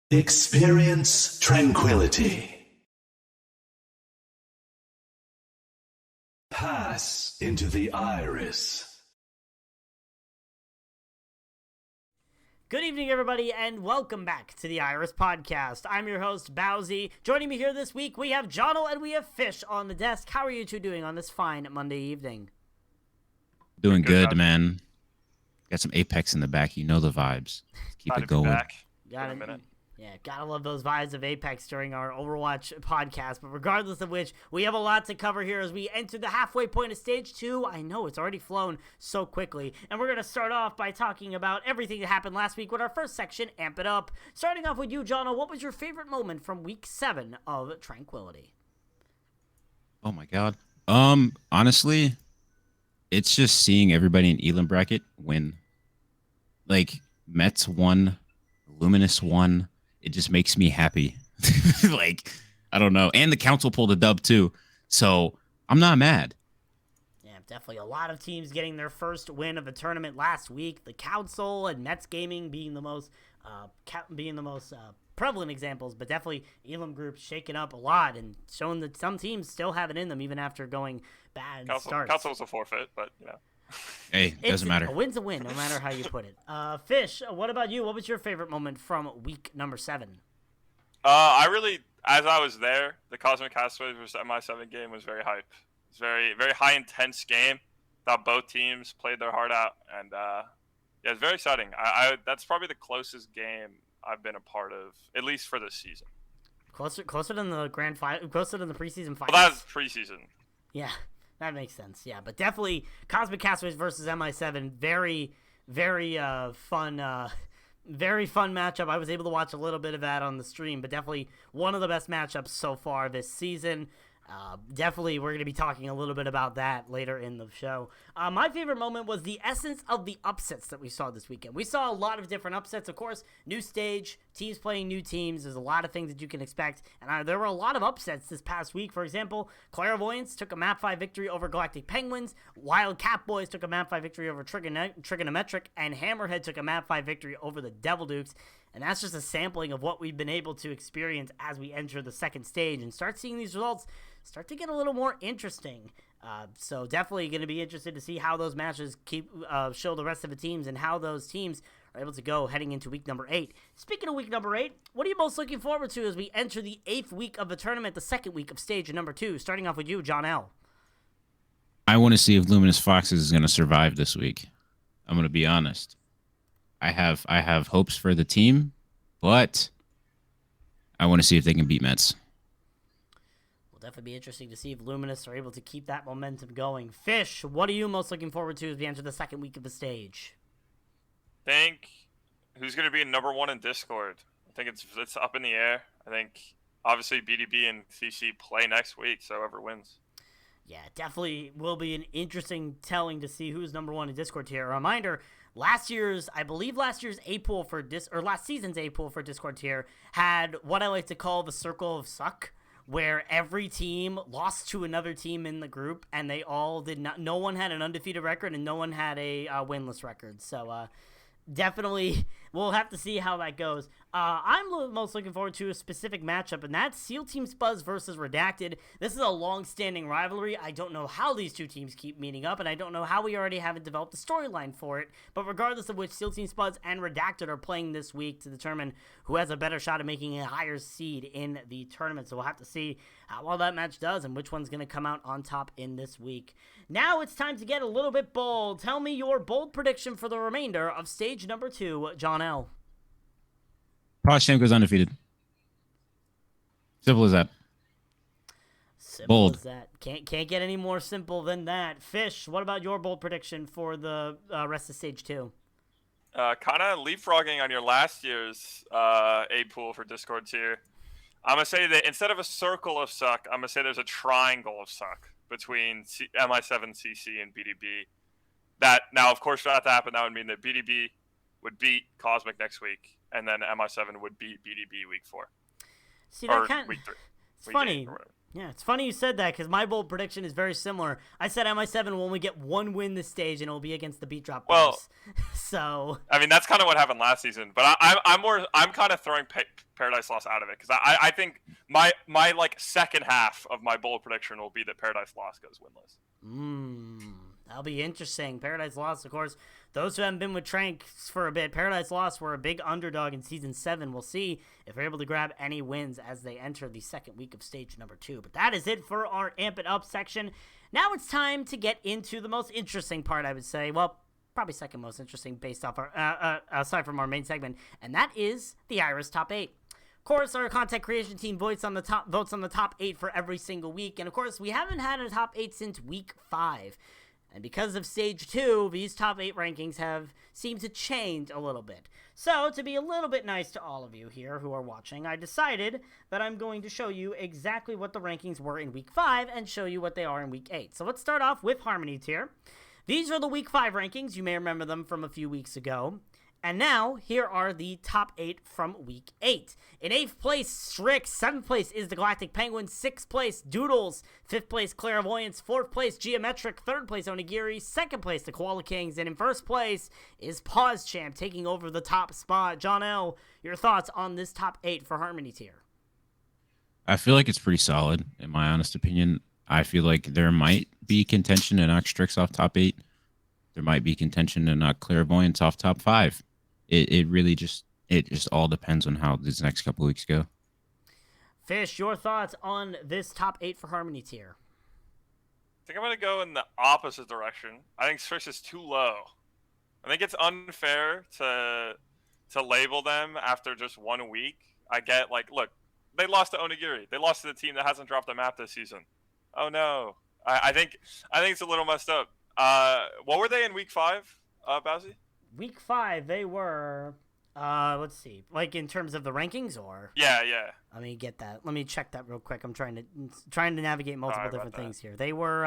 Experience tranquility. Pass into the iris. Good evening, everybody, and welcome back to the Iris Podcast. I'm your host, Bowsy. Joining me here this week, we have John'l and we have Fish on the desk. How are you two doing on this fine Monday evening? Doing good, man. Got some Apex in the back. You know the vibes. Let's keep it going. Back Got in a it. minute. Yeah, gotta love those vibes of Apex during our Overwatch podcast. But regardless of which, we have a lot to cover here as we enter the halfway point of Stage 2. I know, it's already flown so quickly. And we're going to start off by talking about everything that happened last week with our first section, Amp It Up. Starting off with you, John'l, what was your favorite moment from Week 7 of Tranquility? Oh, my God. Honestly, it's just seeing everybody in Elam bracket win. Like, Mets won, Luminous won. It just makes me happy. Like, I don't know. And the council pulled a dub, too. So, I'm not mad. Yeah, definitely a lot of teams getting their first win of a tournament last week. The council and Mets Gaming being the most prevalent examples, but definitely Elam Group shaking up a lot and showing that some teams still have it in them even after going bad starts. Council was a forfeit, but you know. Hey, doesn't matter. A win's a win, no matter how you put it. Fish, what about you? What was your favorite moment from week number 7? As I was there, the Cosmic Castaways vs. MI7 game was very hype. It's very, very high intense game. Thought both teams played their heart out, and yeah, it's very exciting. That's probably the closest game I've been a part of, at least for this season. Closer than the grand final, closer than the preseason finals. Well, that's preseason. Yeah. That makes sense, yeah. But definitely Cosmic Castaways versus MI7, very, very fun matchup. I was able to watch a little bit of that on the stream, but definitely one of the best matchups so far this season. Definitely, we're going to be talking a little bit about that later in the show. My favorite moment was the essence of the upsets that we saw this weekend. We saw a lot of different upsets, of course. New stage, teams playing new teams. There's a lot of things that you can expect. And there were a lot of upsets this past week. For example, Clairvoyance took a Map 5 victory over Galactic Penguins. Wild Catboys took a Map 5 victory over Trigonometric. And Hammerhead took a Map 5 victory over the Devil Dukes. And that's just a sampling of what we've been able to experience as we enter the second stage and start seeing these results start to get a little more interesting. So definitely going to be interested to see how those matches show the rest of the teams and how those teams are able to go heading into week number 8. Speaking of week number 8, what are you most looking forward to as we enter the 8th week of the tournament, the second week of stage number 2? Starting off with you, John'l. I want to see if Luminous Foxes is going to survive this week. I'm going to be honest. I have hopes for the team, but I want to see if they can beat Mets. Will definitely be interesting to see if Luminous are able to keep that momentum going. Fish, what are you most looking forward to as we enter the second week of the stage? Think who's going to be number 1 in Discord. I think it's up in the air. I think obviously BDB and CC play next week, so whoever wins. Yeah, definitely will be an interesting telling to see who's number 1 in Discord tier. A reminder, last season's A pool for Discord tier had what I like to call the circle of suck, where every team lost to another team in the group, and they all did not. No one had an undefeated record, and no one had a winless record. So definitely, we'll have to see how that goes. I'm most looking forward to a specific matchup, and that's SEAL Team Spuzz versus Redacted. This is a long-standing rivalry. I don't know how these two teams keep meeting up, and I don't know how we already haven't developed a storyline for it. But regardless of which, SEAL Team Spuzz and Redacted are playing this week to determine who has a better shot at making a higher seed in the tournament. So we'll have to see how well that match does and which one's going to come out on top in this week. Now it's time to get a little bit bold. Tell me your bold prediction for the remainder of stage number 2, John'l. Poshchamp goes undefeated. Simple as that. Simple Bold. as that. Can't get any more simple than that. Fish, what about your bold prediction for the rest of stage 2? Kind of leapfrogging on your last year's A pool for Discord tier. I'm going to say that instead of a circle of suck, I'm going to say there's a triangle of suck between MI7, CC, and BDB. That, now, of course, for that to happen, that would mean that BDB would beat Cosmic next week, and then MI7 would beat BDB week 4. See, that or kind week 3. It's funny. Yeah, it's funny you said that because my bold prediction is very similar. I said MI7 will only get one win this stage, and it will be against the Beat Drop Bears. Well, so I mean, that's kind of what happened last season. But I'm kind of throwing Paradise Lost out of it because I think my like second half of my bold prediction will be that Paradise Lost goes winless. That'll be interesting. Paradise Lost, of course. Those who haven't been with Tranks for a bit, Paradise Lost were a big underdog in Season 7. We'll see if they're able to grab any wins as they enter the second week of Stage number 2. But that is it for our Amp It Up section. Now it's time to get into the most interesting part, I would say. Well, probably second most interesting based off our, aside from our main segment. And that is the Iris Top 8. Of course, our content creation team votes on the top 8 for every single week. And of course, we haven't had a top 8 since week 5. And because of Stage 2, these top 8 rankings have seemed to change a little bit. So, to be a little bit nice to all of you here who are watching, I decided that I'm going to show you exactly what the rankings were in Week 5 and show you what they are in Week 8. So, let's start off with Harmony tier. These are the Week 5 rankings. You may remember them from a few weeks ago. And now, here are the top 8 from Week 8. In 8th place, Strix. 7th place is the Galactic Penguins. 6th place, Doodles. 5th place, Clairvoyance. 4th place, Geometric. 3rd place, Onigiri. 2nd place, the Koala Kings. And in 1st place is Pause Champ taking over the top spot. John L., your thoughts on this top 8 for Harmony tier? I feel like it's pretty solid, in my honest opinion. I feel like there might be contention to knock Strix off top 8. There might be contention to knock Clairvoyance off top 5. It really just all depends on how these next couple weeks go. Fish, your thoughts on this top 8 for Harmony tier? I think I'm going to go in the opposite direction. I think Strix is too low. I think it's unfair to label them after just 1 week. I get, like, look, they lost to Onigiri. They lost to the team that hasn't dropped a map this season. Oh, no. I think it's a little messed up. What were they in Week 5, Bowsy? Week 5, they were, let's see, like in terms of the rankings, or? Yeah. Let me get that. Let me check that real quick. I'm trying to navigate multiple different things here. They were,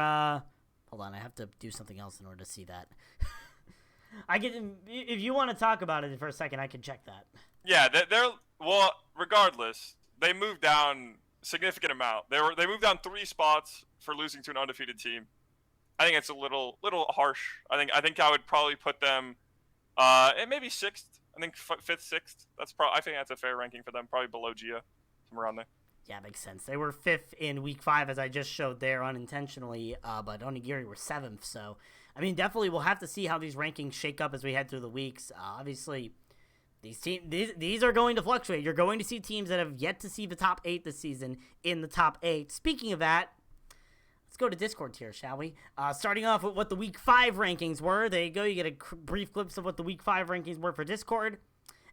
hold on, I have to do something else in order to see that. If you want to talk about it for a second, I can check that. Yeah, well, regardless, they moved down a significant amount. They moved down 3 spots for losing to an undefeated team. I think it's a little harsh. I think I would probably put them maybe 6th. I think 5th, 6th. I think that's a fair ranking for them. Probably below Gia, somewhere around there. Yeah, makes sense. They were 5th in Week 5, as I just showed there unintentionally, but Onigiri were 7th. So, I mean, definitely we'll have to see how these rankings shake up as we head through the weeks. Obviously, these are going to fluctuate. You're going to see teams that have yet to see the top 8 this season in the top 8. Speaking of that, let's go to Discord tier, shall we? Starting off with what the Week 5 rankings were. There you go. You get a brief glimpse of what the Week 5 rankings were for Discord.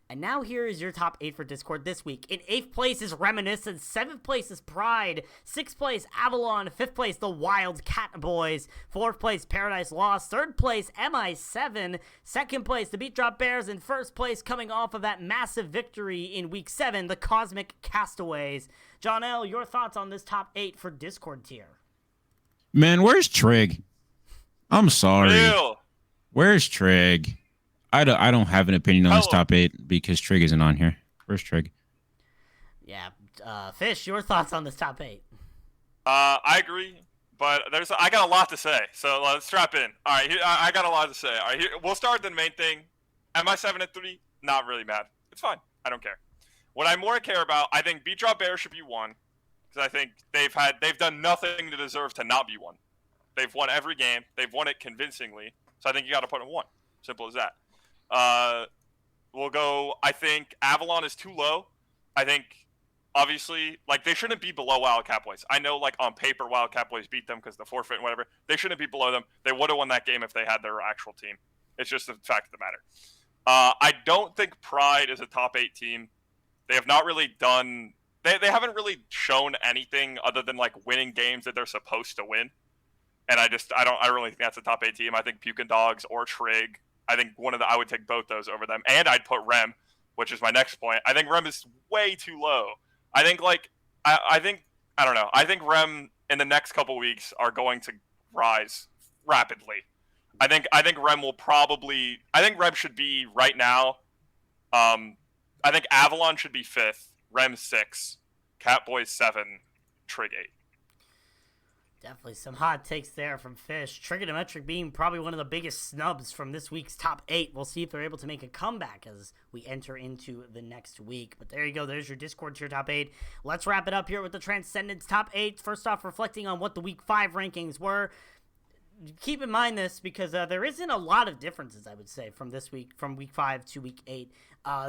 And now here is your top 8 for Discord this week. In 8th place is Reminiscence. 7th place is Pride. 6th place, Avalon. 5th place, the Wild Cat Boys. 4th place, Paradise Lost. 3rd place, MI7. 2nd place, the Beat Drop Bears. And 1st place, coming off of that massive victory in Week 7, the Cosmic Castaways. John L., your thoughts on this top 8 for Discord tier? Man, where's Trig? I'm sorry. Real. Where's Trig? I don't have an opinion on this top 8 because Trig isn't on here. Where's Trig? Yeah, Fish, your thoughts on this top 8? I agree, but I got a lot to say, so let's strap in. All right, I got a lot to say. All right, we'll start with the main thing. Am I 7-3? Not really mad. It's fine. I don't care. What I more care about, I think Beat Drop Bear should be 1, because I think they've done nothing to deserve to not be 1. They've won every game. They've won it convincingly, so I think you got to put them 1. Simple as that. We'll go, I think Avalon is too low. I think, obviously, like, they shouldn't be below Wildcat Boys. I know, like, on paper, Wildcat Boys beat them because the forfeit and whatever. They shouldn't be below them. They would have won that game if they had their actual team. It's just the fact of the matter. I don't think Pride is a top 8 team. They have not really done... They haven't really shown anything other than, like, winning games that they're supposed to win. And I really think that's a top 8 team. I think Pukin Dogs or Trig... I think I would take both those over them. And I'd put Rem, which is my next point. I think Rem is way too low. I think, like, I don't know. I think Rem in the next couple weeks are going to rise rapidly. I think Rem should be right now. I think Avalon should be 5th, Rem 6, Catboys 7, Trig 8. Definitely some hot takes there from Fish. Trigonometric being probably one of the biggest snubs from this week's top 8. We'll see if they're able to make a comeback as we enter into the next week. But there you go. There's your Discord tier top 8. Let's wrap it up here with the Transcendence top 8. First off, reflecting on what the week 5 rankings were. Keep in mind this because there isn't a lot of differences, I would say, from this week, from week 5 to week 8.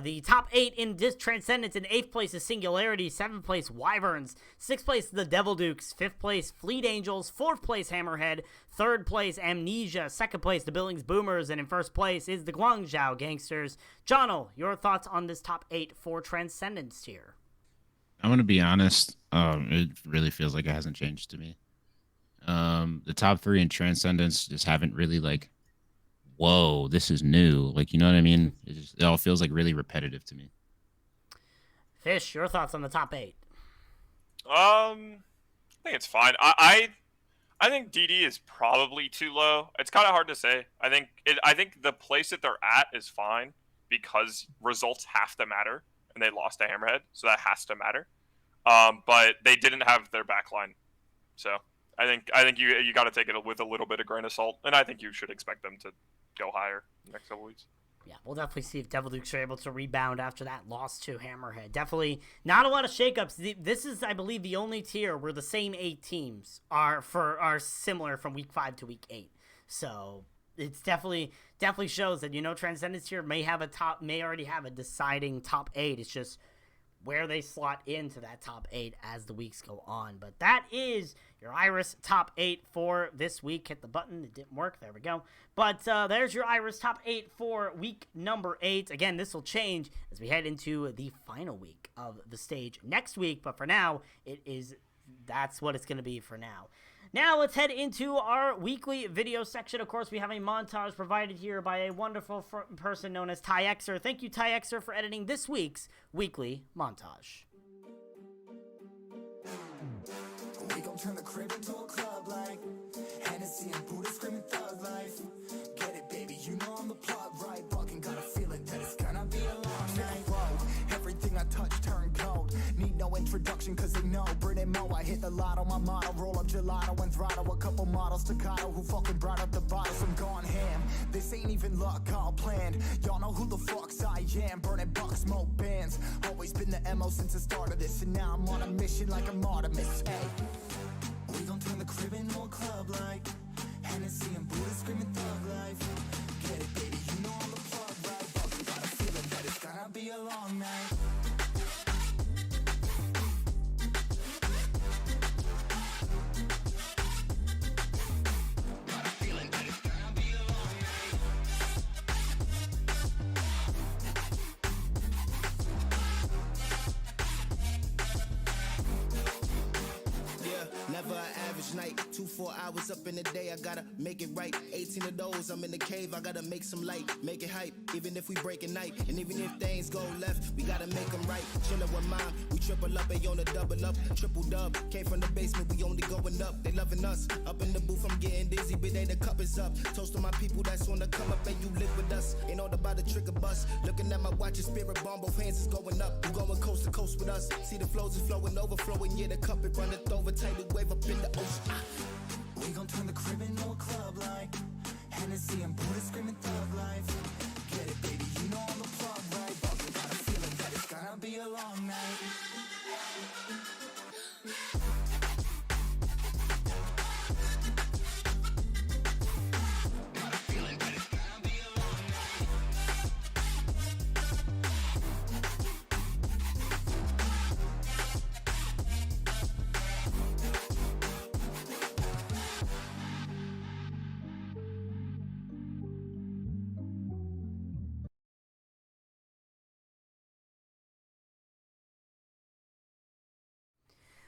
The top 8 in this Transcendence: in 8th place is Singularity, 7th place Wyverns, 6th place the Devil Dukes, 5th place Fleet Angels, 4th place Hammerhead, 3rd place Amnesia, 2nd place the Billings Boomers, and in 1st place is the Guangzhou Gangsters. Jono, your thoughts on this top 8 for Transcendence tier? I'm gonna be honest. It really feels like it hasn't changed to me. The top 3 in Transcendence just haven't really like, whoa, this is new. Like, you know what I mean? It all feels like really repetitive to me. Fish, your thoughts on the top 8? I think it's fine. I think DD is probably too low. It's kind of hard to say. I think the place that they're at is fine because results have to matter, and they lost to Hammerhead, so that has to matter. But they didn't have their backline, so I think you got to take it with a little bit of grain of salt, and I think you should expect them to go higher in the next couple weeks. Yeah, we'll definitely see if Devil Dukes are able to rebound after that loss to Hammerhead. Definitely not a lot of shakeups. This is, I believe, the only tier where the same 8 teams are similar from week 5 to week 8. So it's definitely shows that, you know, Transcendence tier may already have a deciding top 8. It's just where they slot into that top 8 as the weeks go on. But that is your Iris top 8 for this week. Hit the button. It didn't work. There we go. But there's your Iris top 8 for week number 8. Again, this will change as we head into the final week of the stage next week. But for now, that's what it's going to be for now. Now let's head into our weekly video section. Of course, we have a montage provided here by a wonderful person known as TyXer. Thank you, TyXer, for editing this week's weekly montage. We gon' turn the crib into a club like Hennessy and Buddha screaming thug life. Get it, baby, you know I'm the plug, right? Fucking got a feeling that it's gonna be a long night. Whoa, everything I touch turn cold. Need no introduction cause they know Brit and Mo. I hit the lotto, my motto. Roll up gelato and throttle a couple models staccato who fucking brought up the bottles. I'm gone ham. This ain't even luck, all planned. Y'all know who the fucks I am. Burning bucks, smoke bands. Always been the MO since the start of this. And now I'm on a mission like I'm Artemis. Hey, we gon' turn the crib into a club like Hennessy and Buddha screaming thug life. Get it, baby, you know I'm the plug, right? Fucking got a feeling that it's gonna be a long night. Never an average night, 2-4 hours up in the day, I gotta make it right. 18 of those, I'm in the cave, I gotta make some light, make it hype, even if we break a night. And even if things go left, we gotta make them right. Chillin' with mom, we triple up, they on a double up, triple dub. Came from the basement, we only going up, they loving us. Up in the booth, I'm getting dizzy, but they the cup is up. Toast to my people that's on the come up, and you live with us. Ain't all about the trick of bus. Looking at my watch, your spirit bomb, both hands is going up. You going coast to coast with us. See the flows is flowing, overflowing, yeah, the cup it runneth over, tidal wave up in the ocean. We gon' turn the crib into a club like Hennessy and Buddha screaming thug life. Get it, baby, you know I'm the plug, right? Fucking got a feeling that it's gonna be a long night.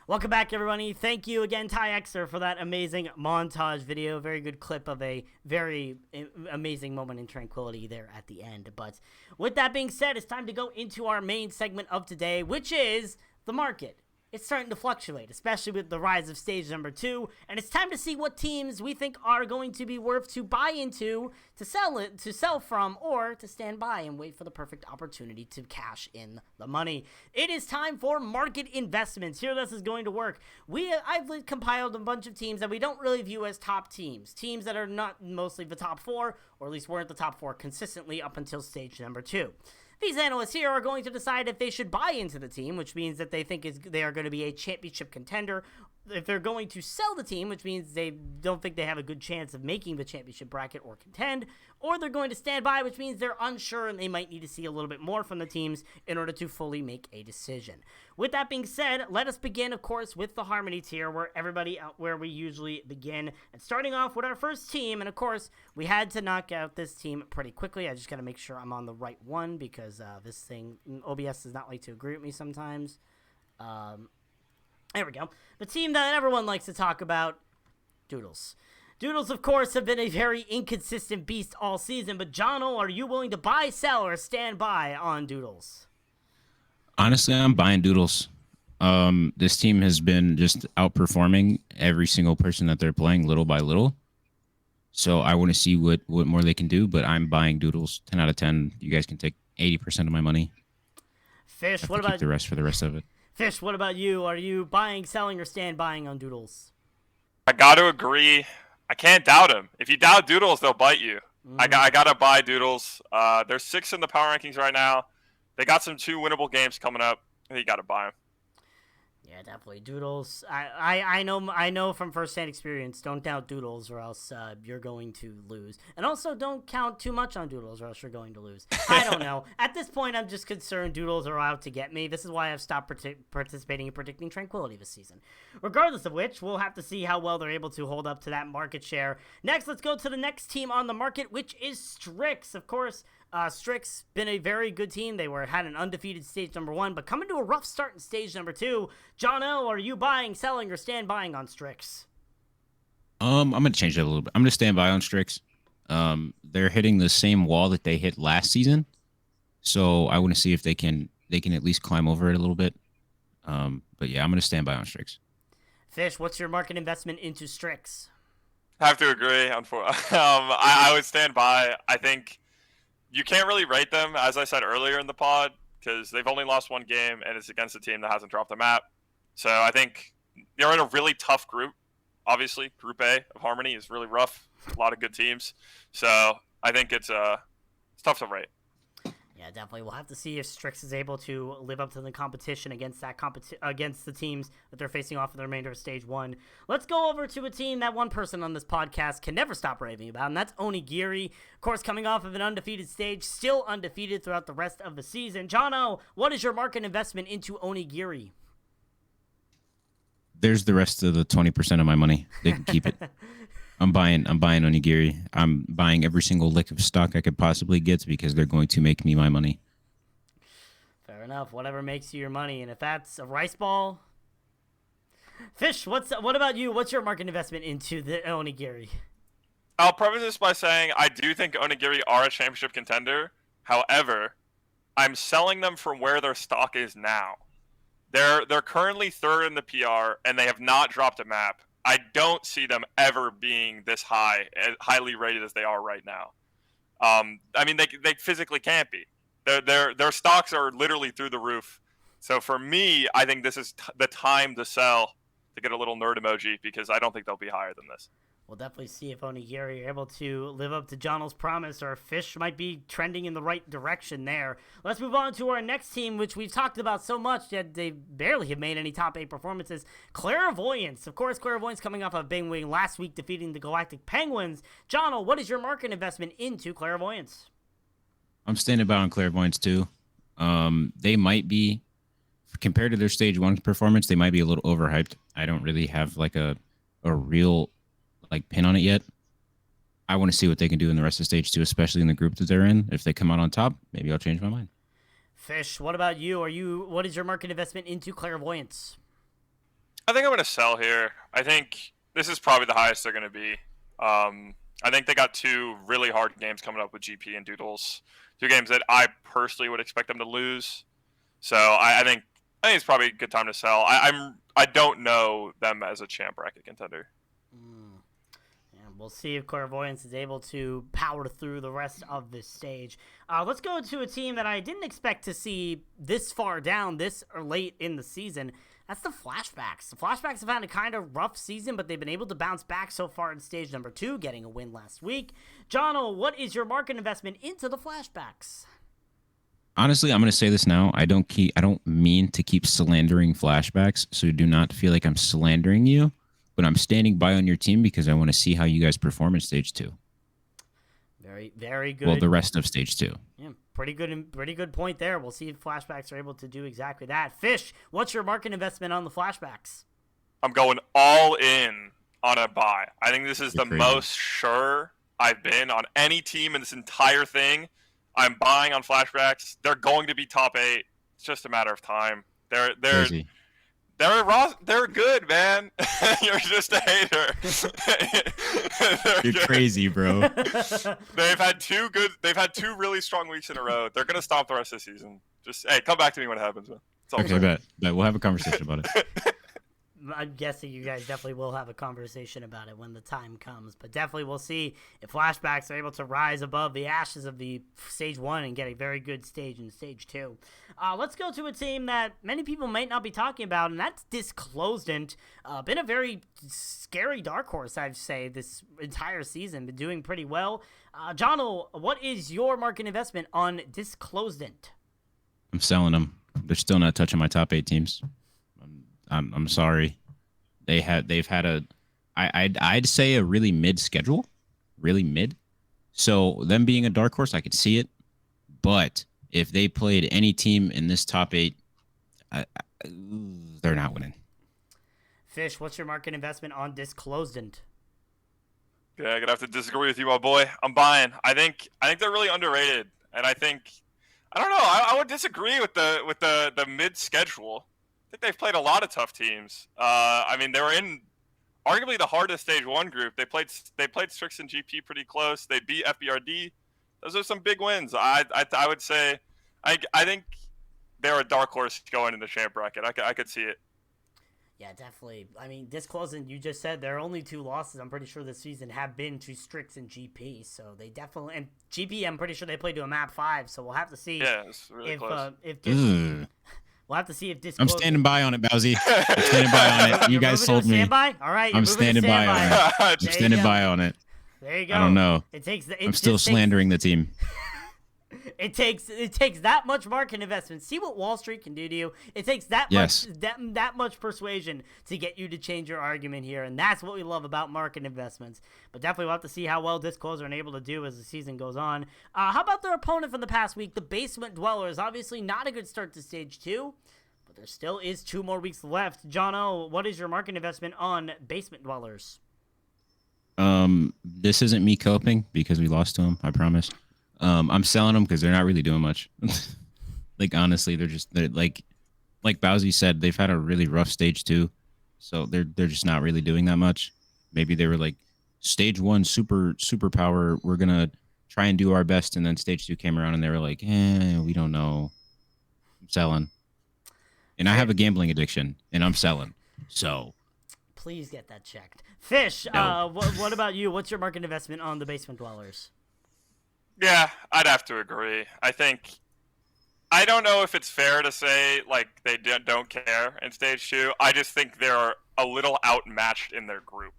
Welcome back, everybody. Thank you again, TyXer, for that amazing montage video. Very good clip of a very amazing moment in tranquility there at the end. But with that being said, it's time to go into our main segment of today, which is the market. it's starting to fluctuate, especially with the rise of stage number 2, and it's time to see what teams we think are going to be worth to buy into, to sell from, or to stand by and wait for the perfect opportunity to cash in the money. It is time for market investments. Here this is going to work. I've compiled a bunch of teams that we don't really view as top teams that are not mostly the top 4, or at least weren't the top 4 consistently up until stage number 2. These analysts here are going to decide if they should buy into the team, which means that they think they are going to be a championship contender. If they're going to sell the team, which means they don't think they have a good chance of making the championship bracket or contend, or they're going to stand by, which means they're unsure and they might need to see a little bit more from the teams in order to fully make a decision. With that being said, let us begin, of course, with the Harmony tier, where we usually begin. And starting off with our first team, and of course, we had to knock out this team pretty quickly. I just got to make sure I'm on the right one because this thing, OBS does not like to agree with me sometimes. There we go. The team that everyone likes to talk about, Doodles. Doodles, of course, have been a very inconsistent beast all season, but Jono, are you willing to buy, sell, or stand by on Doodles? Honestly, I'm buying Doodles. This team has been just outperforming every single person that they're playing little by little. So I want to see what more they can do, but I'm buying Doodles 10 out of 10. You guys can take 80% of my money. Fish, what about the rest for the rest of it? Fish, what about you? Are you buying, selling, or stand buying on Doodles? I got to agree. I can't doubt them. If you doubt Doodles, they'll bite you. I got to buy Doodles. They're 6th in the power rankings right now. They got some 2 winnable games coming up. You got to buy them. Yeah, definitely. Doodles. I know from firsthand experience, don't doubt Doodles or else you're going to lose. And also don't count too much on Doodles or else you're going to lose. I don't know. At this point, I'm just concerned Doodles are out to get me. This is why I've stopped participating in predicting Tranquility this season. Regardless of which, we'll have to see how well they're able to hold up to that market share. Next, let's go to the next team on the market, which is Strix. Of course, Strix been a very good team. They had an undefeated stage number 1, but coming to a rough start in stage number 2. John L, are you buying, selling, or stand buying on Strix? I'm gonna change that a little bit. I'm gonna stand by on Strix. They're hitting the same wall that they hit last season, so I want to see if they can at least climb over it a little bit. But yeah, I'm gonna stand by on Strix. Fish, what's your market investment into Strix? I have to agree. I would stand by. I think you can't really rate them, as I said earlier in the pod, because they've only lost 1 game, and it's against a team that hasn't dropped the map. So I think they're in a really tough group. Obviously, Group A of Harmony is really rough. A lot of good teams. So I think it's tough to rate. Yeah, definitely. We'll have to see if Strix is able to live up to the competition against against the teams that they're facing off in the remainder of Stage 1. Let's go over to a team that one person on this podcast can never stop raving about, and that's Onigiri. Of course, coming off of an undefeated stage, still undefeated throughout the rest of the season. Jono, what is your market investment into Onigiri? There's the rest of the 20% of my money. They can keep it. I'm buying Onigiri. I'm buying every single lick of stock I could possibly get because they're going to make me my money. Fair enough. Whatever makes you your money. And if that's a rice ball... Fish, what about you? What's your market investment into the Onigiri? I'll preface this by saying I do think Onigiri are a championship contender. However, I'm selling them from where their stock is now. They're currently 3rd in the PR, and they have not dropped a map. I don't see them ever being this high, as highly rated as they are right now. I mean, they physically can't be. Their stocks are literally through the roof. So for me, I think this is the time to sell, to get a little nerd emoji, because I don't think they'll be higher than this. We'll definitely see if Onigiri are able to live up to Jono's promise, or Fish might be trending in the right direction there. Let's move on to our next team, which we've talked about so much that they barely have made any top 8 performances. Clairvoyance. Of course, Clairvoyance coming off of Big Wing last week, defeating the Galactic Penguins. Jono, what is your market investment into Clairvoyance? I'm standing by on Clairvoyance too. They might be, compared to their Stage 1 performance, they might be a little overhyped. I don't really have like a real pin on it yet. I want to see what they can do in the rest of Stage 2, especially in the group that they're in. If they come out on top, maybe I'll change my mind. Fish, what about you? What is your market investment into Clairvoyance? I think I'm going to sell here. I think this is probably the highest they're going to be. I think they got 2 really hard games coming up with GP and Doodles. 2 games that I personally would expect them to lose. So I think I think it's probably a good time to sell. I don't know them as a champ bracket contender. And we'll see if Clairvoyance is able to power through the rest of this stage. Let's go to a team that I didn't expect to see this far down this late in the season. That's the Flashbacks. The Flashbacks have had a kind of rough season, but they've been able to bounce back so far in stage number 2, getting a win last week. Jono, what is your market investment into the Flashbacks? Honestly, I'm going to say this now. I don't mean to keep slandering Flashbacks, so do not feel like I'm slandering you, but I'm standing by on your team because I want to see how you guys perform in stage 2. Very, very good. Well, the rest of stage 2. Yeah, pretty good point there. We'll see if Flashbacks are able to do exactly that. Fish, what's your market investment on the Flashbacks? I'm going all in on a buy. I think this is You're the crazy. most sure I've been on any team in this entire thing. I'm buying on Flashbacks. They're going to be top 8. It's just a matter of time. They're Crazy. They're good, man. You're just a hater. They're You're good. crazy, bro. They've had two really strong weeks in a row. They're gonna stop the rest of the season. Just hey, come back to me when it happens, man. That's all I'm Okay, saying. bet. We'll have a conversation about it. I'm guessing you guys definitely will have a conversation about it when the time comes. But definitely we'll see if Flashbacks are able to rise above the ashes of the stage 1 and get a very good stage in stage 2. Let's go to a team that many people might not be talking about, and that's Disclosed. Been a very scary dark horse, I'd say, this entire season. Been doing pretty well. Jono, what is your market investment on Disclosed? I'm selling them. They're still not touching my top 8 teams. I'm sorry. They've had a I'd say a really mid schedule, really mid. So them being a dark horse, I could see it. But if they played any team in this top 8, they're not winning. Fish, what's your market investment on Disclosed? Yeah, I'm gonna have to disagree with you, my boy. I'm buying. I think they're really underrated, and I don't know. I would disagree with the mid schedule. I think they've played a lot of tough teams. I mean, they were in arguably the hardest stage 1 group. They played Strix and GP pretty close. They beat FBRD. Those are some big wins. I would say I think they're a dark horse going in the champ bracket. I could see it. Yeah, definitely. I mean, Disclosed, you just said their only 2 losses, I'm pretty sure this season, have been to Strix and GP. So they definitely, and GP, I'm pretty sure they played to a map 5. So we'll have to see. Yeah, it's really close. We'll have to see if I'm Disclosed. standing by on it, Bowsy. I'm standing by on it. You You're guys moving sold to me. standby? All right, I'm you're moving to standing by on standby. it. I'm There you standing go. by on it. There you go. I don't know. I'm still slandering the team. It takes that much market investment. See what Wall Street can do to you. It takes that Yes. much that much persuasion to get you to change your argument here, and that's what we love about market investments. But definitely we'll have to see how well Disclosed are able to do as the season goes on. How about their opponent from the past week, the Basement Dwellers? Obviously not a good start to stage 2, but there still is 2 more weeks left. Jono, what is your market investment on Basement Dwellers? This isn't me coping because we lost to them. I promise. I'm selling them because they're not really doing much. Like honestly, they're like Bowsy said, they've had a really rough stage 2, so they're just not really doing that much. Maybe they were like stage 1 super power. We're gonna try and do our best, and then stage 2 came around and they were like, we don't know. I'm selling, and I have a gambling addiction, and I'm selling. So Please get that checked. Fish, No. what about you? What's your market investment on the Basement Dwellers? Yeah, I'd have to agree. I don't know if it's fair to say like they don't care in stage 2. I just think they're a little outmatched in their group.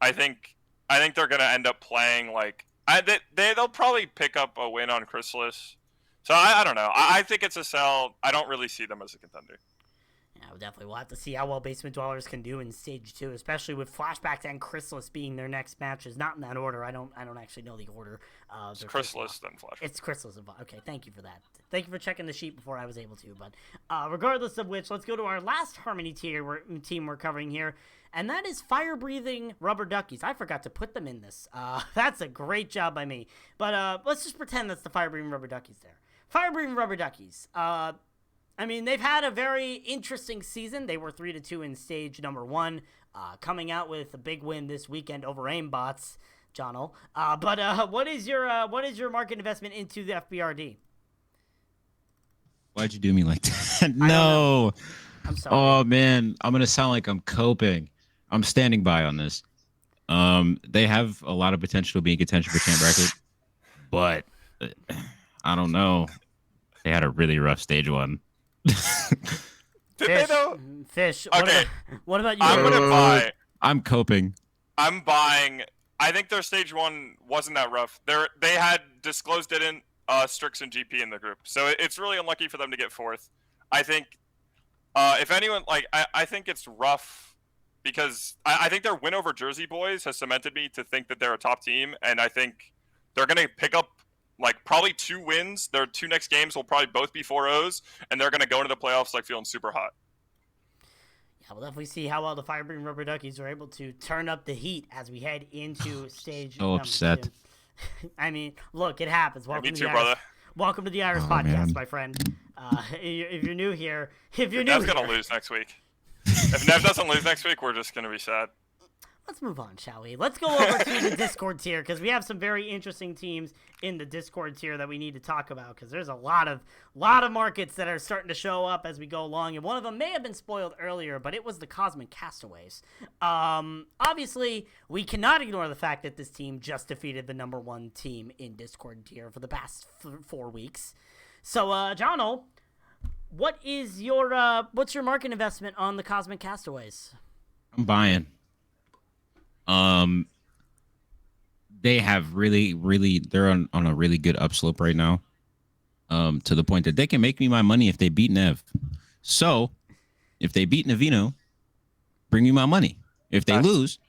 I think they're gonna end up playing like they'll probably pick up a win on Chrysalis. So I don't know. I think it's a sell. I don't really see them as a contender. Yeah, definitely. We'll have to see how well Basement Dwellers can do in stage 2, especially with Flashbacks and Chrysalis being their next matches. Not in that order. I don't actually know the order. It's Chrysalis then Flash. It's Chrysalis. Okay, thank you for that. Thank you for checking the sheet before I was able to. But regardless of which, let's go to our last Harmony team we're covering here, and that is Fire Breathing Rubber Duckies. I forgot to put them in this. That's a great job by me. But let's just pretend that's the Fire Breathing Rubber Duckies there. Fire Breathing Rubber Duckies. I mean, they've had a very interesting season. They were 3-2 in stage number 1, coming out with a big win this weekend over Aimbots, Jono. But what is your market investment into the FBRD? Why'd you do me like that? I don't know. No. I'm sorry. Oh man, I'm gonna sound like I'm coping. I'm standing by on this. They have a lot of potential to be in contention for champ bracket, but I don't know. They had a really rough stage one. Did they Fish, though? Fish. Okay. What about you? I'm gonna buy. I'm coping. I'm buying. I think their stage one wasn't that rough. They had disclosed didn't Strix and GP in the group, so it's really unlucky for them to get fourth. I think if anyone I think it's rough because I think their win over Jersey Boys has cemented me to think that they're a top team, and I think they're gonna pick up like probably 2 wins. Their 2 next games will probably both be 4-0s, and they're gonna go into the playoffs like feeling super hot. Yeah, we'll definitely see how well the Firebreathing Rubber Duckies are able to turn up the heat as we head into stage So number upset. 2. I mean, look, it happens. Yeah, me to too, the brother. Iris, welcome to the Iris Oh, Podcast, man. my friend. If you're new here, if you're new Nev's here, gonna lose next week. If Nev doesn't lose next week, we're just gonna be sad. let's move on, shall we? Let's go over to the Discord tier because we have some very interesting teams in the Discord tier that we need to talk about because there's a lot of markets that are starting to show up as we go along, and one of them may have been spoiled earlier, but it was the Cosmic Castaways. Obviously, we cannot ignore the fact that this team just defeated the number 1 team in Discord tier for the past 4 weeks. So, Jono, what's your market investment on the Cosmic Castaways? I'm buying. They have really they're on a really good upslope right now. To the point that they can make me my money if they beat Nev. So if they beat Navino, bring me my money. If they lose,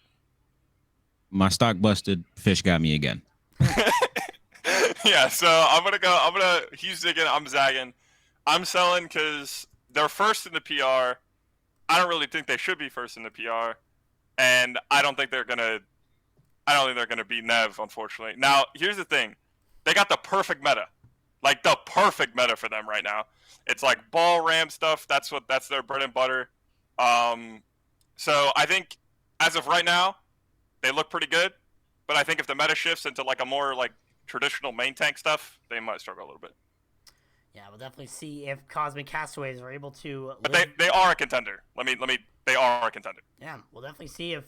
my stock busted, Fish got me again. Yeah, so he's zigging, I'm zagging. I'm selling because they're first in the PR. I don't really think they should be first in the PR. And I don't think they're gonna beat Nev, unfortunately. Now, here's the thing. They got the perfect meta. Like the perfect meta for them right now. It's like ball ram stuff, that's their bread and butter. So I think as of right now, they look pretty good. But I think if the meta shifts into like a more like traditional main tank stuff, they might struggle a little bit. Yeah, we'll definitely see if Cosmic Castaways are able to. But they are a contender. They are a contender. Yeah, we'll definitely see if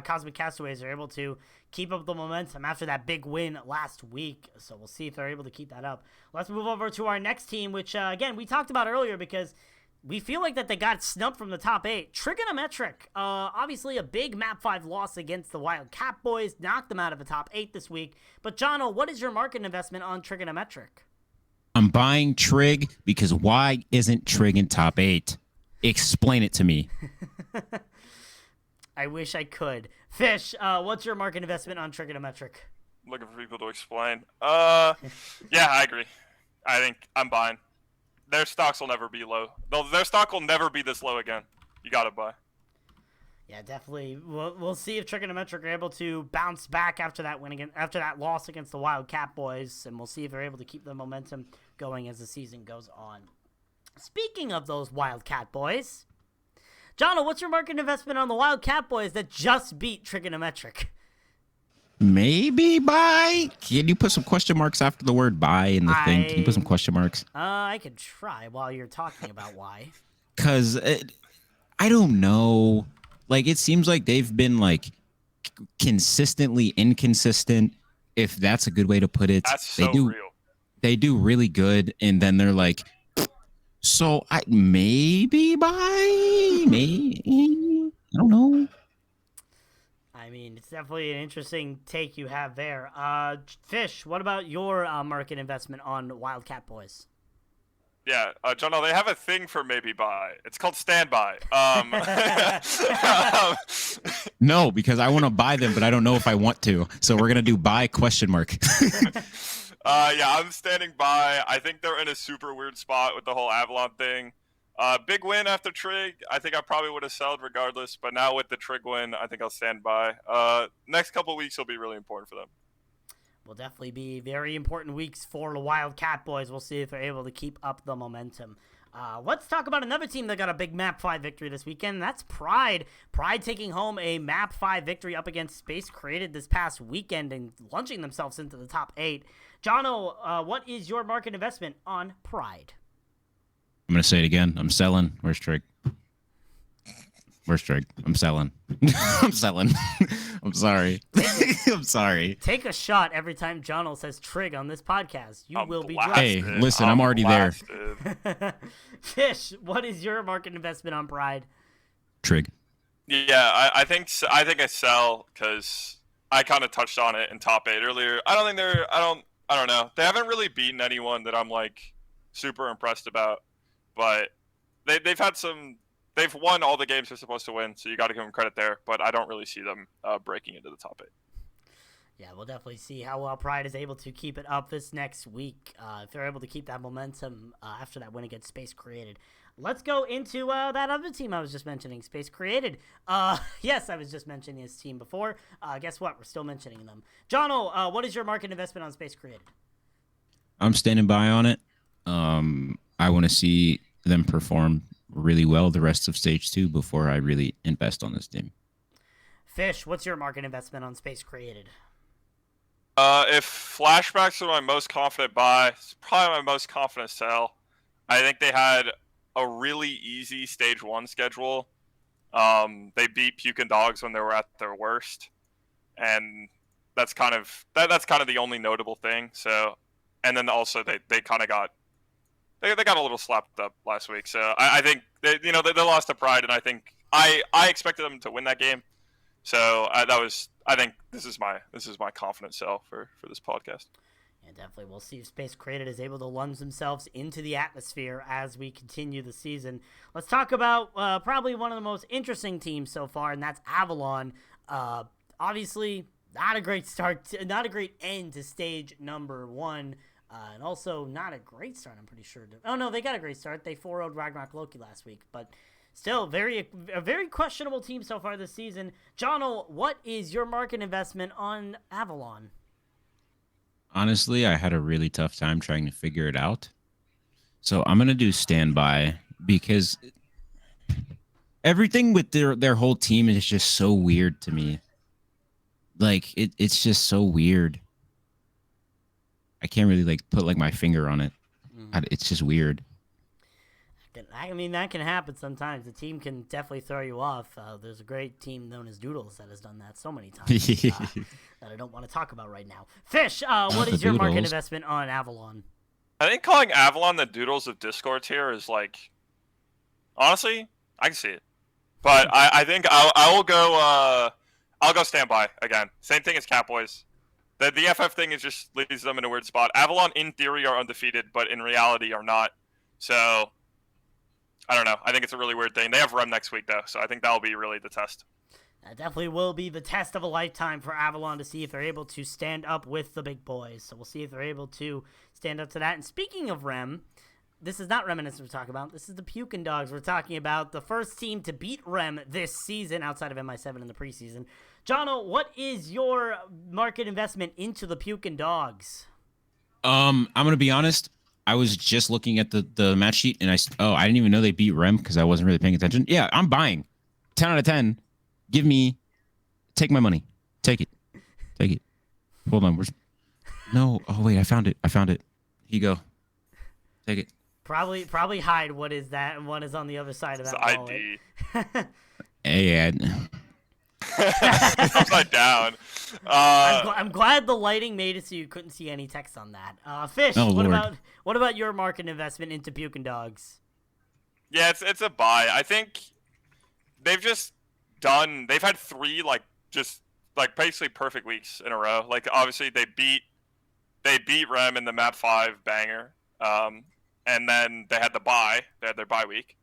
Cosmic Castaways are able to keep up the momentum after that big win last week. So we'll see if they're able to keep that up. Let's move over to our next team, which again we talked about earlier because we feel like that they got snubbed from the top 8. Trigonometric, obviously a big Map 5 loss against the Wildcat Boys, knocked them out of the top 8 this week. But Jono, what is your market investment on Trigonometric? I'm buying Trig because why isn't Trig in top 8? Explain it to me. I wish I could. Fish, what's your market investment on Trigonometric? Looking for people to explain. Yeah, I agree. I think I'm buying. Their stocks will never be low. Their stock will never be this low again. You gotta buy. Yeah, definitely. We'll see if Trigonometric are able to bounce back after that win after that loss against the Wildcat Boys, and we'll see if they're able to keep the momentum going as the season goes on. Speaking of those Wildcat Boys, Jono, what's your market investment on the Wildcat Boys that just beat Trigonometric? Maybe buy. Can you put some question marks after the word buy in the thing? Can you put some question marks? I could try while you're talking about why. Because I don't know. Like, it seems like they've been, like, consistently inconsistent, if that's a good way to put it. That's so real. They do really good, and then they're like, so I maybe buy, maybe. I don't know. I mean, it's definitely an interesting take you have there. Fish, what about your market investment on Wildcat Boys? Yeah, Jono, they have a thing for maybe buy. It's called standby. No, because I want to buy them, but I don't know if I want to. So we're gonna do buy question mark. Yeah, I'm standing by. I think they're in a super weird spot with the whole Avalon thing. Big win after Trig. I think I probably would have sold regardless, but now with the Trig win, I think I'll stand by. Next couple weeks will be really important for them. Will definitely be very important weeks for the Wildcat Boys. We'll see if they're able to keep up the momentum. Let's talk about another team that got a big Map 5 victory this weekend. That's Pride. Pride taking home a Map 5 victory up against Space Created this past weekend and launching themselves into the top 8. Jono, what is your market investment on Pride? I'm gonna say it again. I'm selling. Where's Trig? Where's Trig? I'm selling. I'm selling. I'm sorry. I'm sorry. Take a shot every time Jono says Trig on this podcast. You will be Hey, drafted. listen, I'm already there. Fish, what is your market investment on Pride? Trig. Yeah, I think I sell because I kind of touched on it in top 8 earlier. I don't think they're. I don't know. They haven't really beaten anyone that I'm like super impressed about, but they've had some. They've won all the games they're supposed to win, so you got to give them credit there. But I don't really see them breaking into the top 8. Yeah, we'll definitely see how well Pride is able to keep it up this next week. If they're able to keep that momentum after that win against Space Created. Let's go into that other team I was just mentioning, Space Created. Yes, I was just mentioning this team before. Guess what? We're still mentioning them. Jono, what is your market investment on Space Created? I'm standing by on it. I want to see them perform really well the rest of Stage 2 before I really invest on this team. Fish, what's your market investment on Space Created? If Flashbacks are my most confident buy, it's probably my most confident sell. I think they had a really easy Stage 1 schedule. They beat Puke and Dogs when they were at their worst, and that's kind of the only notable thing. So, and then also they kind of got they got a little slapped up last week. So I think they lost to Pride, and I think I expected them to win that game. So I think this is my confident sell for this podcast. Yeah, definitely. We'll see if Space Created is able to lunge themselves into the atmosphere as we continue the season. Let's talk about probably one of the most interesting teams so far, and that's Avalon. Obviously, not a great start, not a great end to stage number 1, and also not a great start, I'm pretty sure. Oh, no, they got a great start. They 4-0'd Ragnarok Loki last week, but still a very questionable team so far this season. Jono, what is your market investment on Avalon? Honestly, I had a really tough time trying to figure it out. So I'm going to do standby because everything with their whole team is just so weird to me. Like, it's just so weird. I can't really put my finger on it. It's just weird. I mean, that can happen sometimes. The team can definitely throw you off. There's a great team known as Doodles that has done that so many times that I don't want to talk about right now. Fish, what is your market investment on Avalon? I think calling Avalon the Doodles of Discord tier is honestly, I can see it. But I think I'll go standby again. Same thing as Catboys. The FF thing is just leaves them in a weird spot. Avalon, in theory, are undefeated, but in reality are not. So I don't know. I think it's a really weird thing. They have Rem next week, though, so I think that'll be really the test. That definitely will be the test of a lifetime for Avalon to see if they're able to stand up with the big boys. So we'll see if they're able to stand up to that. And speaking of Rem, this is not Reminiscence we're talking about. This is the Puke and Dogs we're talking about. The first team to beat Rem this season outside of MI7 in the preseason. Jono, what is your market investment into the Puke and Dogs? I'm going to be honest. I was just looking at the match sheet, and I didn't even know they beat Rem because I wasn't really paying attention. Yeah, I'm buying. 10 out of 10. Take my money. Take it. Hold on. No. Oh, wait, I found it. Here you go. Take it. Probably hide what is that and what is on the other side of that ID. Hey, upside down. I'm glad the lighting made it so you couldn't see any text on that. Fish, what about your market investment into Puke and Dogs? Yeah, it's a buy. I think they've had 3 basically perfect weeks in a row. Obviously they beat Rem in the map 5 banger. And then they had their bye week,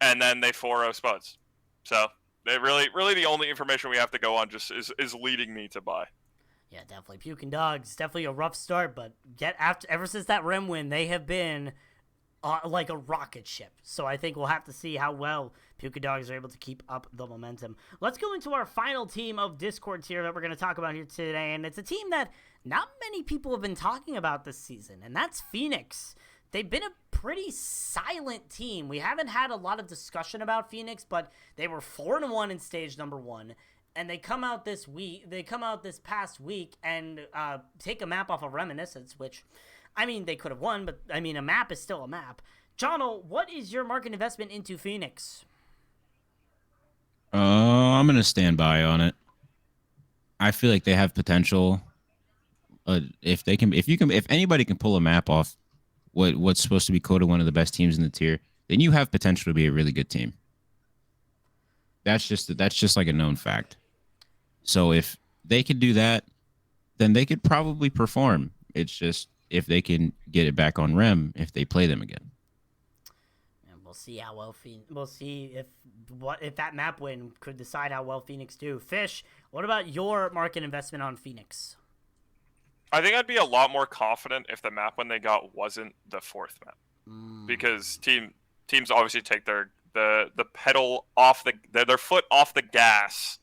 and then they 4-0 Spuds. So they really the only information we have to go on just is leading me to buy. Yeah, definitely. Puke and Dogs, definitely a rough start, but ever since that Rem win, they have been like a rocket ship. So I think we'll have to see how well Puke and Dogs are able to keep up the momentum. Let's go into our final team of Discord tier that we're going to talk about here today, and it's a team that not many people have been talking about this season, and that's Phoenix. They've been a pretty silent team. We haven't had a lot of discussion about Phoenix, but they were 4-1 in stage number 1, and they come out this past week and take a map off of Reminiscence, which, I mean, they could have won, but I mean, a map is still a map. Johnno, what is your market investment into Phoenix? I'm gonna stand by on it. I feel like they have potential. If anybody can pull a map off what's supposed to be coded one of the best teams in the tier, then you have potential to be a really good team. That's just like a known fact. So if they could do that, then they could probably perform. It's just if they can get it back on rem if they play them again. And we'll see how well we'll see if that map win could decide how well Phoenix do. Fish, what about your market investment on Phoenix? I think I'd be a lot more confident if the map when they got wasn't the 4th map, because teams obviously take the pedal off their foot off the gas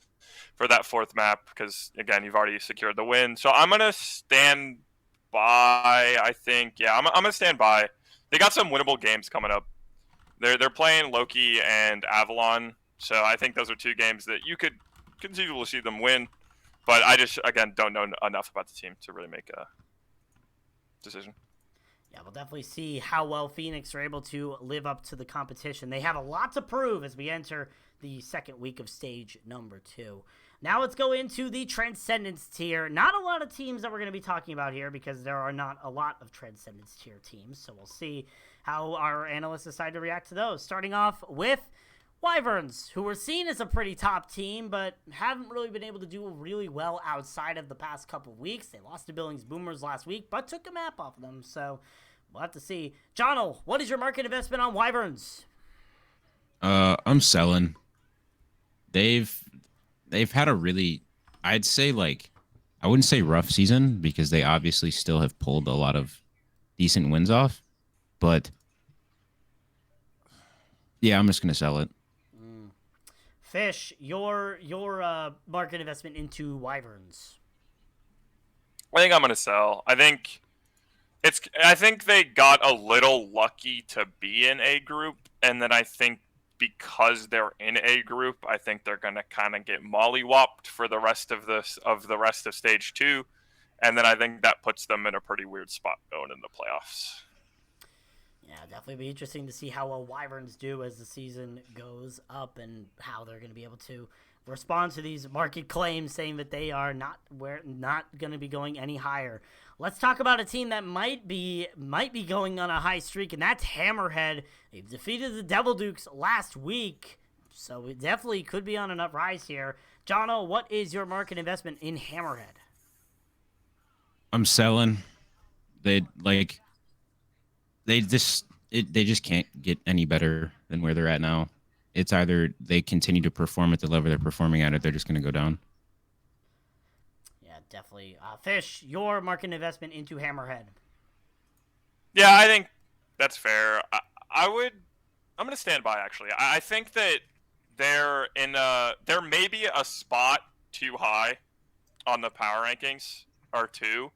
for that 4th map, because again you've already secured the win. So I'm gonna stand by. I think I'm gonna stand by. They got some winnable games coming up. They're playing Loki and Avalon, so I think those are 2 games that you could continue to see them win. But I just, again, don't know enough about the team to really make a decision. Yeah, we'll definitely see how well Phoenix are able to live up to the competition. They have a lot to prove as we enter the second week of stage number 2. Now let's go into the Transcendence tier. Not a lot of teams that we're going to be talking about here because there are not a lot of Transcendence tier teams. So we'll see how our analysts decide to react to those. Starting off with Wyverns, who were seen as a pretty top team, but haven't really been able to do really well outside of the past couple of weeks. They lost to Billings Boomers last week, but took a map off of them, so we'll have to see. Johnno, what is your market investment on Wyverns? I'm selling. They've had a really, I'd say, like, I wouldn't say rough season because they obviously still have pulled a lot of decent wins off, but yeah, I'm just gonna sell it. Fish, your market investment into Wyverns. I think I'm gonna sell. I think they got a little lucky to be in a group, and then I think because they're in a group, I think they're gonna kind of get mollywopped for the rest of stage 2, and then I think that puts them in a pretty weird spot going into playoffs. Yeah, definitely be interesting to see how well Wyverns do as the season goes up and how they're going to be able to respond to these market claims saying that they are not going to be going any higher. Let's talk about a team that might be going on a high streak, and that's Hammerhead. They've defeated the Devil Dukes last week, so it definitely could be on an uprise here. Jono, what is your market investment in Hammerhead? I'm selling. They just can't get any better than where they're at now. It's either they continue to perform at the level they're performing at, or they're just going to go down. Yeah, definitely. Fish, your market investment into Hammerhead. Yeah, I think that's fair. I'm going to stand by, actually. I think that there may be a spot too high on the power rankings, or 2.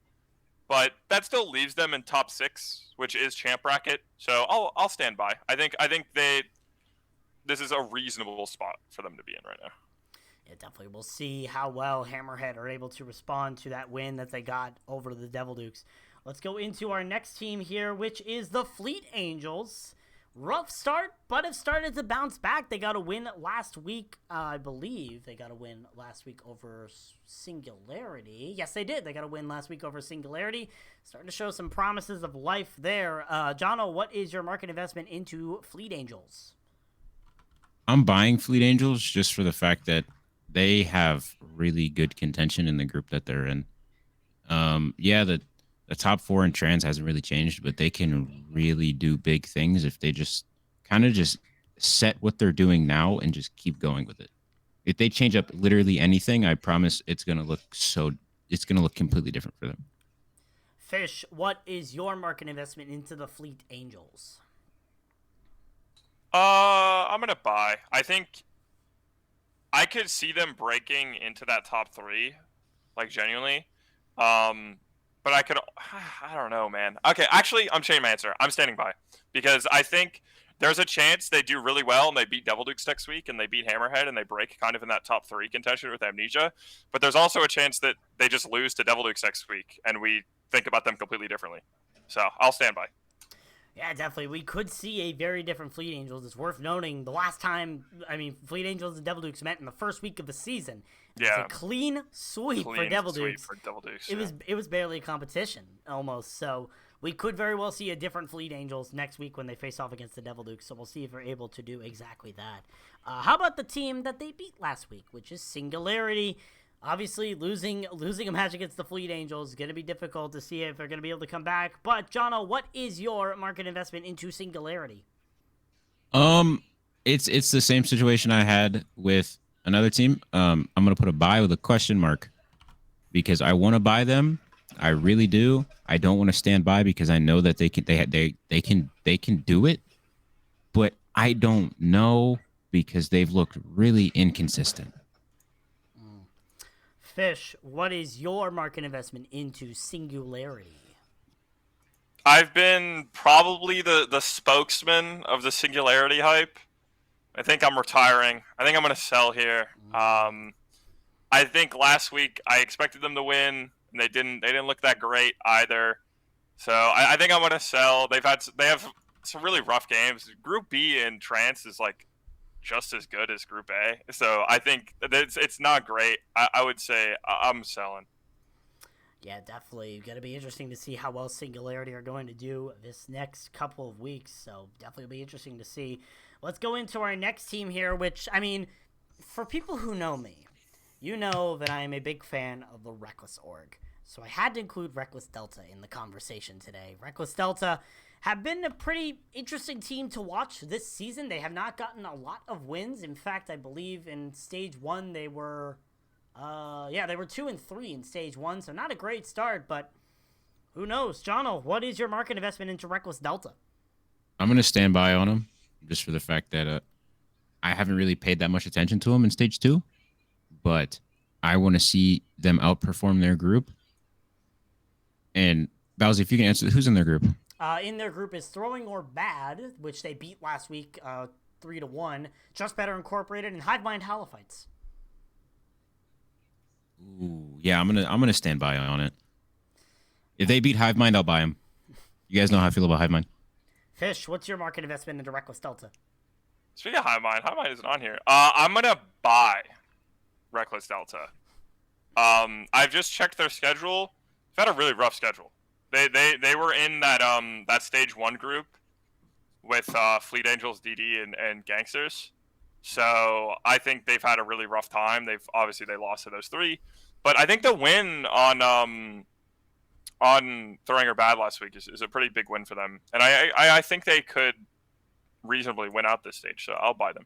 But that still leaves them in top 6, which is champ bracket. So I'll stand by. I think this is a reasonable spot for them to be in right now. Yeah, definitely. We'll see how well Hammerhead are able to respond to that win that they got over the Devil Dukes. Let's go into our next team here, which is the Fleet Angels. Rough start, but have started to bounce back. They got a win last week, I believe. They got a win last week over Singularity. Yes, they did. They got a win last week over Singularity. Starting to show some promises of life there. Jono, what is your market investment into Fleet Angels? I'm buying Fleet Angels just for the fact that they have really good contention in the group that they're in. The top 4 in trans hasn't really changed, but they can really do big things if they just kind of just set what they're doing now and just keep going with it. If they change up literally anything, I promise it's going to look completely different for them. Fish, what is your market investment into the Fleet Angels? I'm going to buy. I think I could see them breaking into that top 3, like genuinely. But I don't know, man. Okay, actually, I'm changing my answer. I'm standing by. Because I think there's a chance they do really well and they beat Devil Dukes next week and they beat Hammerhead and they break kind of in that top 3 contention with Amnesia. But there's also a chance that they just lose to Devil Dukes next week and we think about them completely differently. So I'll stand by. Yeah, definitely. We could see a very different Fleet Angels. It's worth noting the last time, Fleet Angels and Devil Dukes met in the first week of the season. It was a clean sweep for Devil Dukes. It was barely a competition, almost. So we could very well see a different Fleet Angels next week when they face off against the Devil Dukes. So we'll see if we're able to do exactly that. How about the team that they beat last week, which is Singularity? Obviously, losing a match against the Fleet Angels is going to be difficult to see if they're going to be able to come back. But, Jono, what is your market investment into Singularity? It's the same situation I had with another team. I'm gonna put a buy with a question mark because I want to buy them. I really do. I don't want to stand by because I know that they can do it, but I don't know because they've looked really inconsistent. Fish, what is your market investment into Singularity? I've been probably the spokesman of the Singularity hype. I think I'm retiring. I think I'm going to sell here. I think last week I expected them to win, and they didn't look that great either. So I think I'm going to sell. They have some really rough games. Group B in Trance is like just as good as Group A. So I think it's not great. I would say I'm selling. Yeah, definitely. Going to be interesting to see how well Singularity are going to do this next couple of weeks. So definitely will be interesting to see. Let's go into our next team here, which, for people who know me, you know that I am a big fan of the Reckless Org. So I had to include Reckless Delta in the conversation today. Reckless Delta have been a pretty interesting team to watch this season. They have not gotten a lot of wins. In fact, I believe in Stage 1 they were... they were 2-3 in Stage 1, so not a great start, but who knows? Jono, what is your market investment into Reckless Delta? I'm going to stand by on them just for the fact that I haven't really paid that much attention to them in Stage 2, but I want to see them outperform their group. And, Bowsy, if you can answer, who's in their group? In their group is Throwing or Bad, which they beat last week 3-1, Just Better Incorporated, and Hive Mind Halophites. Ooh, yeah, I'm gonna stand by on it. If they beat Hive Mind, I'll buy them. You guys know how I feel about Hive Mind. Fish, what's your market investment into Reckless Delta? Speaking of Hive Mind isn't on here. I'm gonna buy Reckless Delta. I've just checked their schedule. They've had a really rough schedule. They were in that Stage 1 group with Fleet Angels, DD, and Gangsters. So I think they've had a really rough time. They lost to those three, but I think the win on Throwing or Bad last week is a pretty big win for them, and I think they could reasonably win out this stage. So I'll buy them.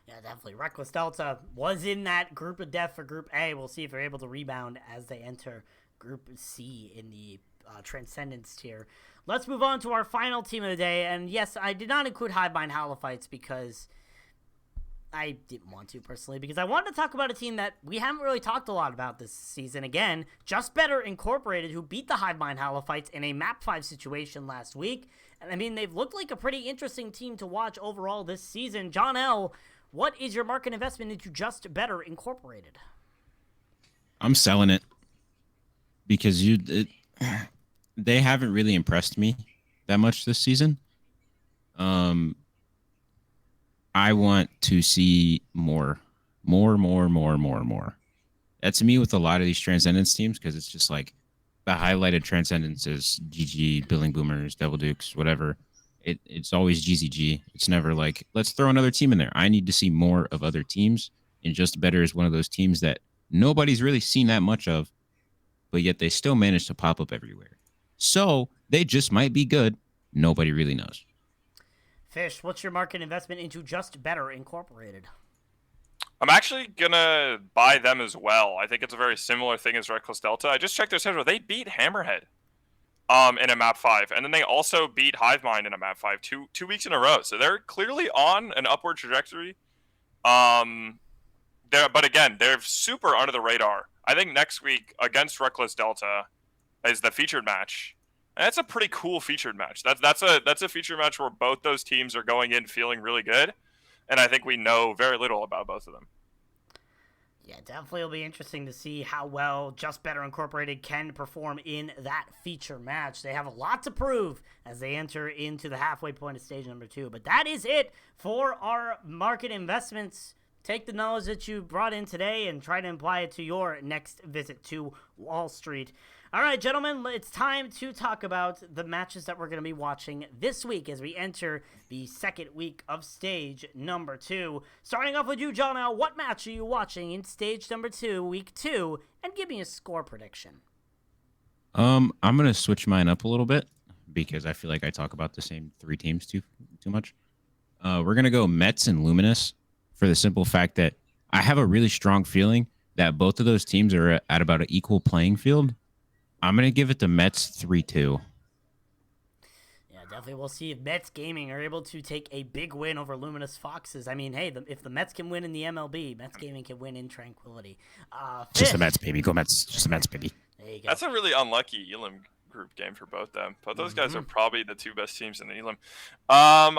Yeah, definitely. Reckless Delta was in that group of death for Group A. We'll see if they're able to rebound as they enter Group C in the Transcendence tier. Let's move on to our final team of the day. And yes, I did not include Hive Mind Halophites because I didn't want to personally, because I wanted to talk about a team that we haven't really talked a lot about this season. Again, Just Better Incorporated, who beat the Hive Mind Halophites in a Map 5 situation last week. And they've looked like a pretty interesting team to watch overall this season. John L., what is your market investment into Just Better Incorporated? I'm selling it because they haven't really impressed me that much this season. I want to see more. That's me with a lot of these Transcendence teams, because it's just like the highlighted Transcendence is GG, Billing Boomers, Devil Dukes, whatever. It's always GZG. It's never like, let's throw another team in there. I need to see more of other teams, and Just Better is one of those teams that nobody's really seen that much of, but yet they still manage to pop up everywhere. So they just might be good. Nobody really knows. Fish, what's your market investment into Just Better Incorporated? I'm actually gonna buy them as well. I think it's a very similar thing as Reckless Delta. I just checked their schedule. They beat Hammerhead in a Map 5, and then they also beat Hive Mind in a Map 5 two weeks in a row. So they're clearly on an upward trajectory. But again, they're super under the radar. I think next week against Reckless Delta is the featured match. And that's a pretty cool featured match. That's a featured match where both those teams are going in feeling really good, and I think we know very little about both of them. Yeah, definitely will be interesting to see how well Just Better Incorporated can perform in that feature match. They have a lot to prove as they enter into the halfway point of stage number 2. But that is it for our market investments. Take the knowledge that you brought in today and try to apply it to your next visit to Wall Street. All right, gentlemen, it's time to talk about the matches that we're going to be watching this week as we enter the second week of stage number 2. Starting off with you, John, now, what match are you watching in stage number 2, week 2, and give me a score prediction. I'm going to switch mine up a little bit because I feel like I talk about the same 3 teams too much. We're going to go Mets and Luminous for the simple fact that I have a really strong feeling that both of those teams are at about an equal playing field. I'm going to give it the Mets 3-2. Yeah, definitely. We'll see if Mets Gaming are able to take a big win over Luminous Foxes. I mean, hey, if the Mets can win in the MLB, Mets Gaming can win in Tranquility. Just the Mets, baby. Go Mets. Just the Mets, baby. There you go. That's a really unlucky Elam group game for both them. Both those guys are probably the 2 best teams in Elam. I'm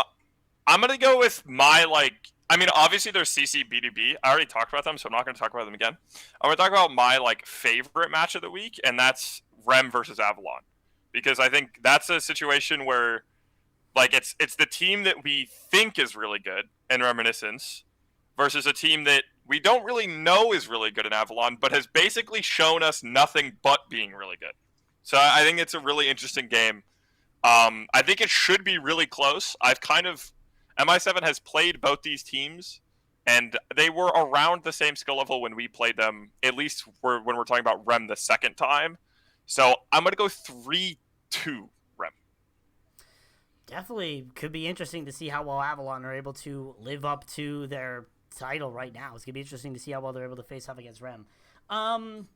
going to go with obviously there's CC B2B. I already talked about them, so I'm not going to talk about them again. I'm going to talk about my favorite match of the week, and that's Rem versus Avalon, because I think that's a situation where it's the team that we think is really good in Reminiscence versus a team that we don't really know is really good in Avalon, but has basically shown us nothing but being really good. So I think it's a really interesting game. I think it should be really close. MI7 has played both these teams, and they were around the same skill level when we played them, at least when we're talking about Rem the second time. So I'm going to go 3-2 Rem. Definitely could be interesting to see how well Avalon are able to live up to their title right now. It's going to be interesting to see how well they're able to face off against Rem. I'm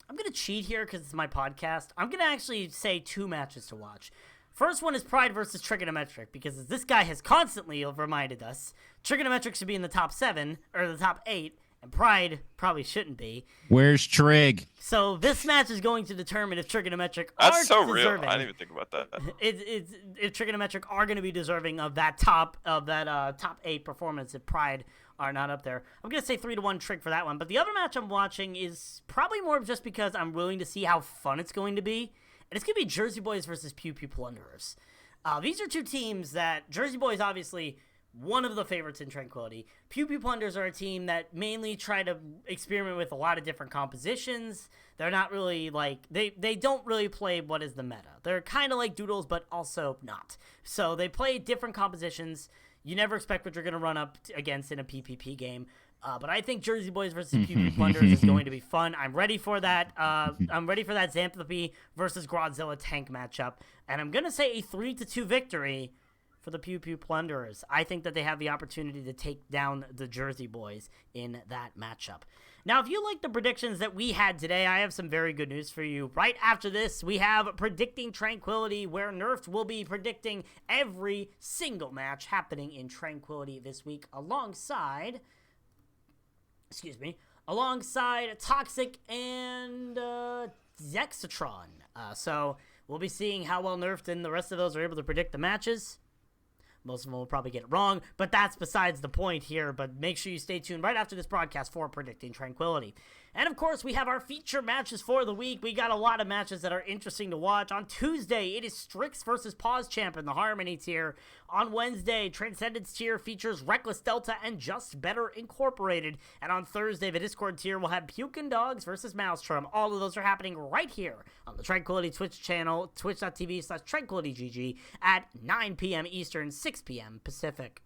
going to cheat here because it's my podcast. I'm going to actually say 2 matches to watch. First one is Pride versus Trigonometric, because as this guy has constantly reminded us, Trigonometric should be in the top 7, or the top 8, and Pride probably shouldn't be. Where's Trig? So this match is going to determine if Trigonometric That's are so deserving. real. I didn't even think about that. If Trigonometric are going to be deserving of that top 8 performance, if Pride are not up there. I'm going to say 3-1 Trig for that one. But the other match I'm watching is probably more just because I'm willing to see how fun it's going to be. And it's going to be Jersey Boys versus Pew Pew Plunderers. These are 2 teams that Jersey Boys obviously one of the favorites in Tranquility. Pew Pew Plunders are a team that mainly try to experiment with a lot of different compositions. They're not really they don't really play what is the meta. They're kind of like Doodles, but also not. So they play different compositions. You never expect what you're going to run up against in a PPP game. But I think Jersey Boys versus Pew Pew Plunders is going to be fun. I'm ready for that. I'm ready for that Xanthropy versus Grodzilla tank matchup. And I'm going to say a 3-2 victory for the Pew Pew Plunderers. I think that they have the opportunity to take down the Jersey Boys in that matchup. Now, if you like the predictions that we had today, I have some very good news for you. Right after this, we have Predicting Tranquility, where Nerfed will be predicting every single match happening in Tranquility this week alongside Toxic and Zexatron. So we'll be seeing how well Nerfed and the rest of those are able to predict the matches. Most of them will probably get it wrong, but that's besides the point here. But make sure you stay tuned right after this broadcast for Predicting Tranquility. And, of course, we have our feature matches for the week. We got a lot of matches that are interesting to watch. On Tuesday, it is Strix versus Pause Champ in the Harmony tier. On Wednesday, Transcendence tier features Reckless Delta and Just Better Incorporated. And on Thursday, the Discord tier will have Pukin Dogs versus Maelstrom. All of those are happening right here on the Tranquility Twitch channel, twitch.tv/TranquilityGG at 9 p.m. Eastern, 6 p.m. Pacific.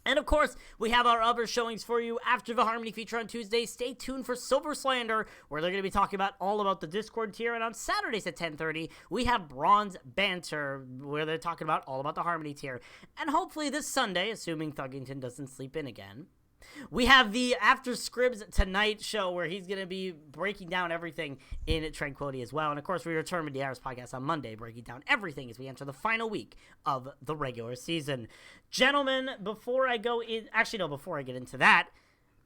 And, of course, we have our other showings for you after the Harmony feature on Tuesday. Stay tuned for Silver Slander, where they're going to be talking all about the Discord tier. And on Saturdays at 10:30, we have Bronze Banter, where they're talking all about the Harmony tier. And hopefully this Sunday, assuming Thuggington doesn't sleep in again, we have the After Scribs Tonight show, where he's going to be breaking down everything in Tranquility as well. And, of course, we return with the Aris podcast on Monday, breaking down everything as we enter the final week of the regular season. Gentlemen, before I get into that,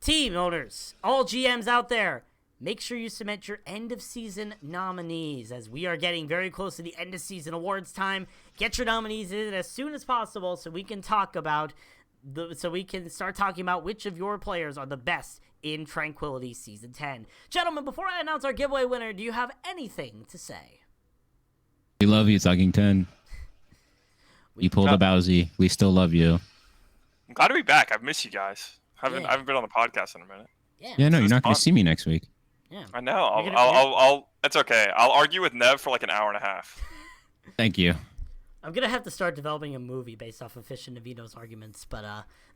team owners, all GMs out there, make sure you submit your end-of-season nominees, as we are getting very close to the end-of-season awards time. Get your nominees in as soon as possible so we can talk about so we can start talking about which of your players are the best in Tranquility Season 10. Gentlemen, before I announce our giveaway winner, do you have anything to say? We love you, Talking 10. You pulled a Bowsy. We still love you. I'm glad to be back. I've missed you guys. I Yeah. haven't been on the podcast in a minute. Yeah, no, you're not going fun. to see me next week. Yeah. I know. You're I'll. It's okay. I'll argue with Nev for like an hour and a half. Thank you. I'm gonna have to start developing a movie based off of Fish and Navito's arguments, but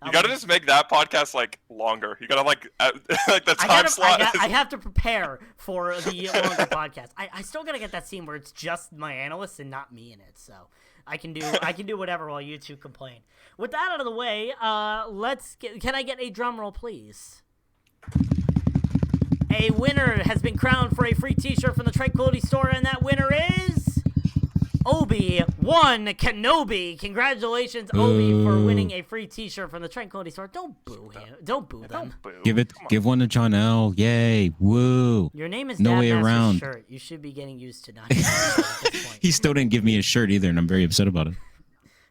You gotta just make that podcast like longer. You gotta like like the time slot. I have to prepare for the longer podcast. I still gotta get that scene where it's just my analysts and not me in it, so I can do whatever while you two complain. With that out of the way, can I get a drum roll, please? A winner has been crowned for a free T-shirt from the Tranquility Store, and that winner is Obi-Wan Kenobi. Congratulations, Obi, for winning a free T-shirt from the Tranquility Store. Don't boo him. Don't boo them. Give one to John L. Yay. Woo. Your name is No Dad way Master's around. shirt. You should be getting used to not getting a shirt at this point. He still didn't give me a shirt either, and I'm very upset about it.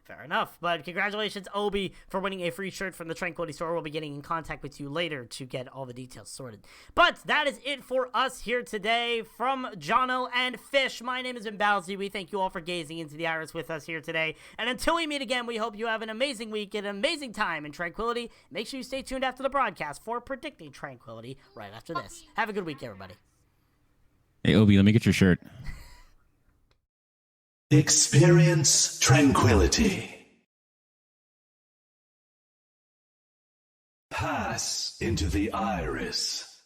Fair enough. But congratulations, Obi, for winning a free shirt from the Tranquility Store. We'll be getting in contact with you later to get all the details sorted. But that is it for us here today. From Jono and Fish, my name has been Bowsy. We thank you all for gazing into the iris with us here today. And until we meet again, we hope you have an amazing week and an amazing time in Tranquility. Make sure you stay tuned after the broadcast for Predicting Tranquility right after this. Have a good week, everybody. Hey, Obi, let me get your shirt. Experience tranquility. Pass into the iris.